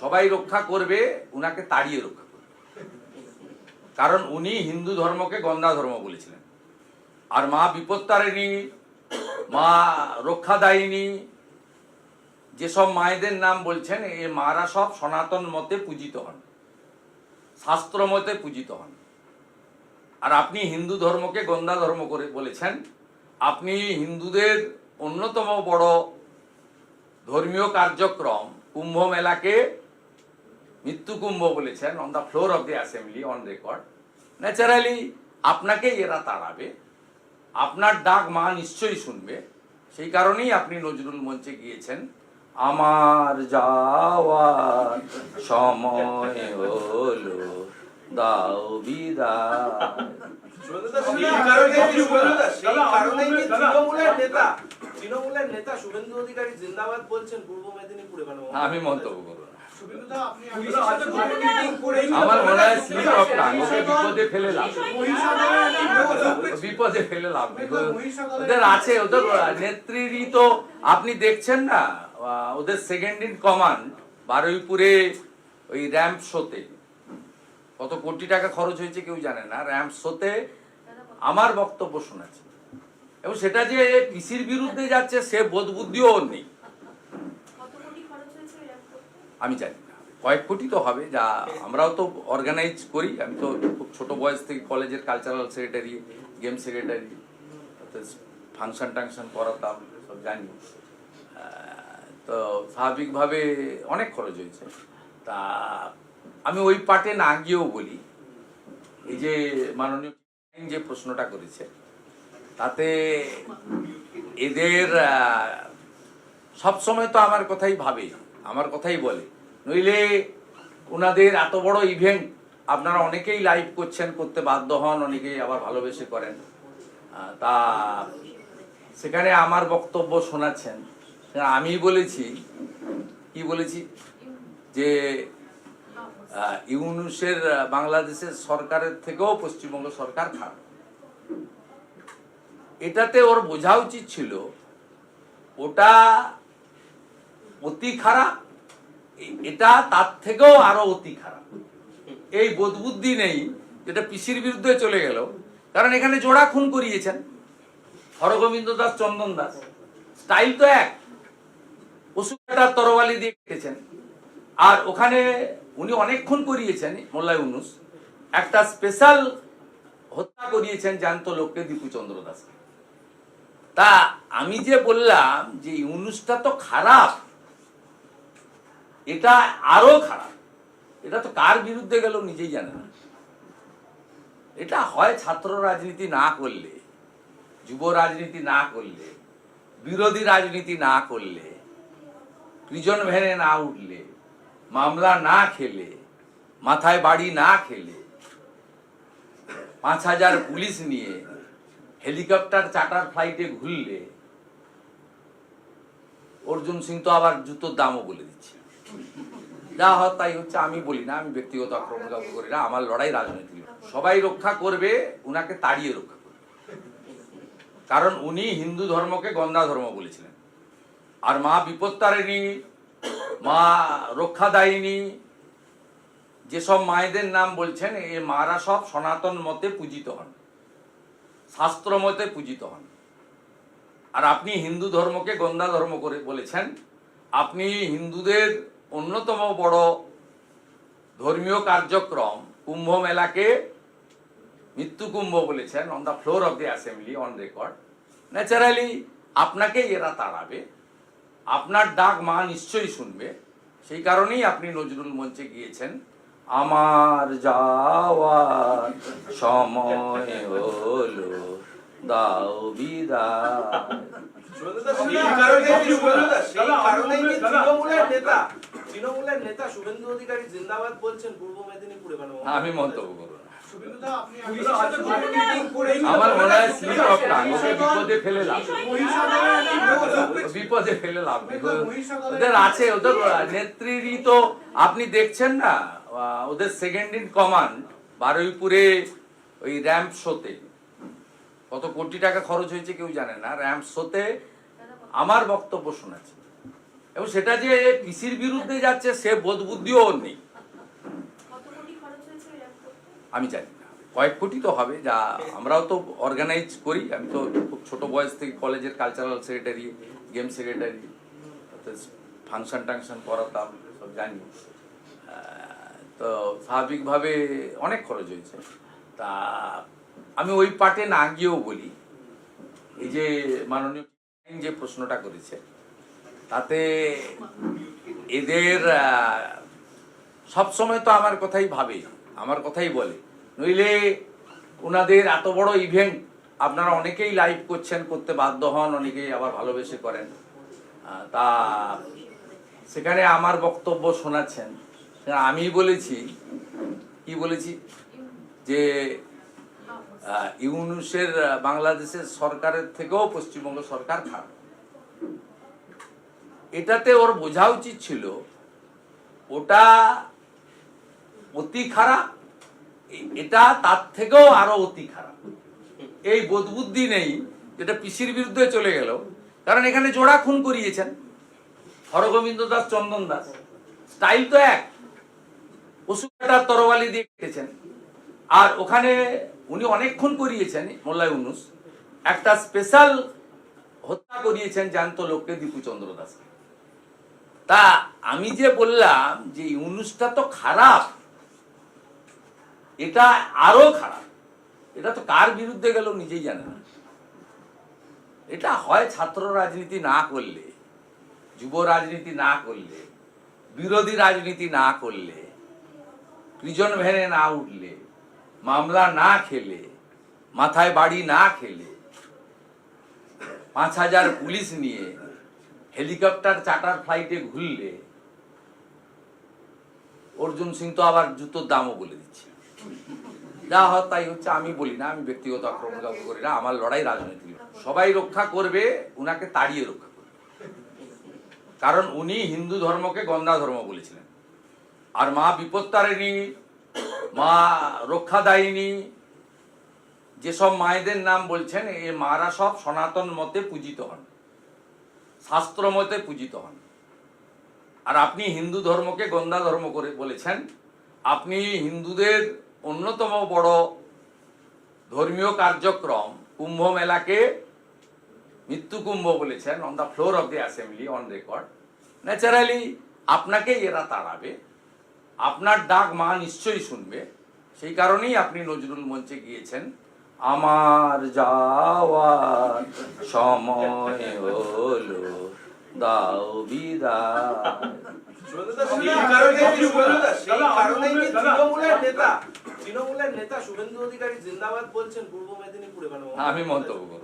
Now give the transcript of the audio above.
সবাই রক্ষা করবে, উনাকে তাড়িয়ে রক্ষা করবে, কারণ উনি হিন্দু ধর্মকে গন্ধা ধর্ম বলেছিলেন। আর মা বিপত্তারিণী, মা রক্ষাদায়িনী, যেসব মায়েদের নাম বলছেন, এই মারা সব সনাতন মতে পূজিত হন, শাস্ত্র মতে পূজিত হন। আর আপনি হিন্দু ধর্মকে গন্ধা ধর্ম করে বলেছেন। আপনি হিন্দুদের অন্যতম বড় ধর্মীয় কার্যক্রম কুম্ভ মেলাকে মৃত্যু কুম্ভ বলেছেন, on the floor of the assembly, on record. Naturally আপনাকে এরা তাড়াবে, আপনার ডাক মা নিশ্চয়ই শুনবে। সেই কারণেই আপনি নজরুল মঞ্চে গিয়েছেন, আমার যাওয়ার সময় হলো, দাও বিদায়। তৃণমূলের নেতা শুভেন্দু অধিকারী জিন্দাবাদ বলছেন পূর্ব মেদিনীপুরে। আমি মন্তব্য করব না। আমার মনে হয় স্লিপ অফ টাং, ওকে বিপদে ফেলে লাভ, বিপদে ফেলে লাভ। ওদের আছে, ওদের নেত্রীরই তো আপনি দেখছেন না, ওদের সেকেন্ড ইন কমান্ড বারুইপুরে ওই র্যাম্প শোতে কত কোটি টাকা খরচ হয়েছে কেউ জানে না। র্যাম্প শোতে আমার বক্তব্য শোনাচ্ছে, এবং সেটা যে পিসির বিরুদ্ধে যাচ্ছে সে বোধ বুদ্ধিও ওর নেই। আমি জানি না, কয়েক কোটি তো হবে, যা আমরাও তো অর্গানাইজ করি। আমি তো খুব ছোট বয়স থেকে কলেজের cultural secretary, game secretary, function টাংশন করাতাম, সব জানি। তো স্বাভাবিকভাবে অনেক খরচ হয়েছে। তা আমি ওই পার্টে না গিয়েও বলি, এই যে মাননীয় যে প্রশ্নটা করেছে, তাতে এদের সবসময় তো আমার কথাই ভাবে, আমার কথাই বলে। নইলে ওনাদের এত বড় ইভেন্ট আপনারা অনেকেই লাইভ করছেন, করতে বাধ্য হন, অনেকেই আবার ভালোবেসে করেন। তা সেখানে আমার বক্তব্য শোনাচ্ছেন। আমি বলেছি, কি বলেছি, যে ইউনূসের বাংলাদেশের সরকারের থেকেও পশ্চিমবঙ্গ সরকার খারাপ। এটাতে ওর বোঝা উচিত ছিল ওটা অতি খারাপ, এটা তার থেকেও আরো অতি খারাপ। এই বোধবুদ্ধি নেই, যেটা পিসির বিরুদ্ধে চলে গেল। কারণ এখানে জোড়া খুন করিয়েছেন, হরগোবিন্দ দাস, চন্দন দাস, স্টাইল তো এক, পশুটার তরবালি দিয়ে কেটেছেন। আর ওখানে উনি অনেক খুন করিয়েছেন, মোল্লা ইউনূস একটা স্পেশাল হত্যা করিয়েছেন জ্যান্ত লোককে, দীপুচন্দ্র দাস। তা আমি যে বললাম যে ইউনূসটা তো খারাপ, এটা আরো খারাপ। এটা তো কার বিরুদ্ধে গেল নিজেই জানে না। এটা হয় ছাত্র রাজনীতি না করলে, যুব রাজনীতি না করলে, বিরোধী রাজনীতি না করলে, প্রিজন ভ্যানে না উঠলে, মামলা না খেলে, মাথায় বাড়ি না খেলে, ৫,০০০ পুলিশ নিয়ে হেলিকপ্টার চার্টার ফ্লাইটে ঘুরলে, অর্জুন সিং তো আবার জুতোর দামও বলে দিচ্ছে। যা হয় তাই হচ্ছে, আমি বলি না, আমি ব্যক্তিগত আক্রমণ করি না, আমার লড়াই রাজনীতি। সবাই রক্ষা করবে, উনাকে তাড়িয়ে রক্ষা করবে, কারণ উনি হিন্দু ধর্মকে গন্ধা ধর্ম বলেছিলেন। আর মা বিপত্তারিণী, মা রক্ষাদায়িনী, যেসব মায়েদের নাম বলছেন, এই মারা সব সনাতন মতে পূজিত হন, শাস্ত্র মতে পূজিত হন। আর আপনি হিন্দু ধর্মকে গন্ধা ধর্ম করে বলেছেন। আপনি হিন্দুদের অন্যতম বড় ধর্মীয় কার্যক্রম কুম্ভ মেলাকে মৃত্যু কুম্ভ বলেছেন, on the floor of the assembly, on record. Naturally আপনাকে এরা তাড়াবে, আপনার ডাক মা নিশ্চয়ই শুনবে। সেই কারণেই আপনি নজরুল মঞ্চে গিয়েছেন, আমার যাওয়ার সময় হলো, দাও বিদায়। তৃণমূলের নেতা শুভেন্দু অধিকারী জিন্দাবাদ বলছেন পূর্ব মেদিনীপুরে। আমি মন্তব্য করব না। আমার মনে হয় স্লিপ অফ টাং, ওকে বিপদে ফেলে লাভ, বিপদে ফেলে লাভ। ওদের আছে, ওদের নেত্রীরই তো আপনি দেখছেন না, ওদের সেকেন্ড ইন কমান্ড বারুইপুরে ওই র্যাম্প শোতে কত কোটি টাকা খরচ হয়েছে কেউ জানে না। র্যাম্প শোতে আমার বক্তব্য শোনাচ্ছে, এবং সেটা যে পিসির বিরুদ্ধে যাচ্ছে সে বোধ বুদ্ধিও ওর নেই। আমি জানি না, কয়েক কোটি তো হবে, যা আমরাও তো অর্গানাইজ করি। আমি তো খুব ছোট বয়স থেকে কলেজের cultural secretary, game secretary, function টাংশন করাতাম, সব জানি। তো স্বাভাবিকভাবে অনেক খরচ হয়েছে। তা আমি ওই পার্টে না গিয়েও বলি, এই যে মাননীয় যে প্রশ্নটা করেছে তাতে এদের সবসময় তো আমার কথাই ভাবে, আমার কথাই বলে, নইলে ওনাদের এত বড় ইভেন্ট আপনারা অনেকেই লাইভ করছেন, করতে বাধ্য হন, অনেকেই আবার ভালোবেসে করেন। তা সেখানে আমার বক্তব্য শোনাচ্ছেন। আমি বলেছি, কি বলেছি, যে ইউনূসের বাংলাদেশের সরকারের থেকেও পশ্চিমবঙ্গ সরকার খারাপ। এটাতে ওর বোঝা উচিত ছিল ওটা অতি খারাপ, এটা তার থেকেও আরো অতি খারাপ। এই বোধবুদ্ধি নেই, যেটা পিসির বিরুদ্ধে চলে গেল। কারণ এখানে জোড়া খুন করিয়েছেন, হরগোবিন্দ দাস, চন্দন দাস, স্টাইল তো এক, পশুটার তরবালি দিয়ে কেটেছেন। আর ওখানে উনি অনেক খুন করিয়েছেন, মোল্লা ইউনূস একটা স্পেশাল হত্যা করিয়েছেন জ্যান্ত লোককে, দীপুচন্দ্র দাস। তা আমি যে বললাম যে ইউনূসটা তো খারাপ, এটা আরো খারাপ। এটা তো কার বিরুদ্ধে গেল নিজেই জানে না। এটা হয় ছাত্র রাজনীতি না করলে, যুব রাজনীতি না করলে, বিরোধী রাজনীতি না করলে, প্রিজন ভ্যানে না উঠলে, মামলা না খেলে, মাথায় বাড়ি না খেলে, ৫,০০০ পুলিশ নিয়ে হেলিকপ্টার চার্টার ফ্লাইটে ঘুরলে, অর্জুন সিং তো আবার জুতোর দামও বলে দিচ্ছে। যা হয় তাই হচ্ছে, আমি বলি না, আমি ব্যক্তিগত আক্রমণ কাউকে করি না, আমার লড়াই রাজনীতি। সবাই রক্ষা করবে, উনাকে তাড়িয়ে রক্ষা করবে। কারণ উনি হিন্দু ধর্মকে গন্ধা ধর্ম বলেছিলেন। আর মা বিপত্তারিণী, মা রক্ষাদায়িনী, যেসব মায়েদের নাম বলছেন, এই মারা সব সনাতন মতে পূজিত হন, শাস্ত্র মতে পূজিত হন। আর আপনি হিন্দু ধর্মকে গন্ধা ধর্ম করে বলেছেন। আপনি হিন্দুদের অন্যতম বড় ধর্মীয় কার্যক্রম কুম্ভ মেলাকে মৃত্যু কুম্ভ বলেছেন, on the floor of the assembly, on record. Naturally আপনাকেই এরা তাড়াবে, আপনার ডাক মা নিশ্চয়ই শুনবে। সেই কারণেই আপনি নজরুল মঞ্চে গিয়েছেন, আমার যাওয়ার সময় হলো, দাও বিদায়। তৃণমূলের নেতা শুভেন্দু অধিকারী জিন্দাবাদ বলছেন পূর্ব মেদিনীপুরে। আমি মন্তব্য করব।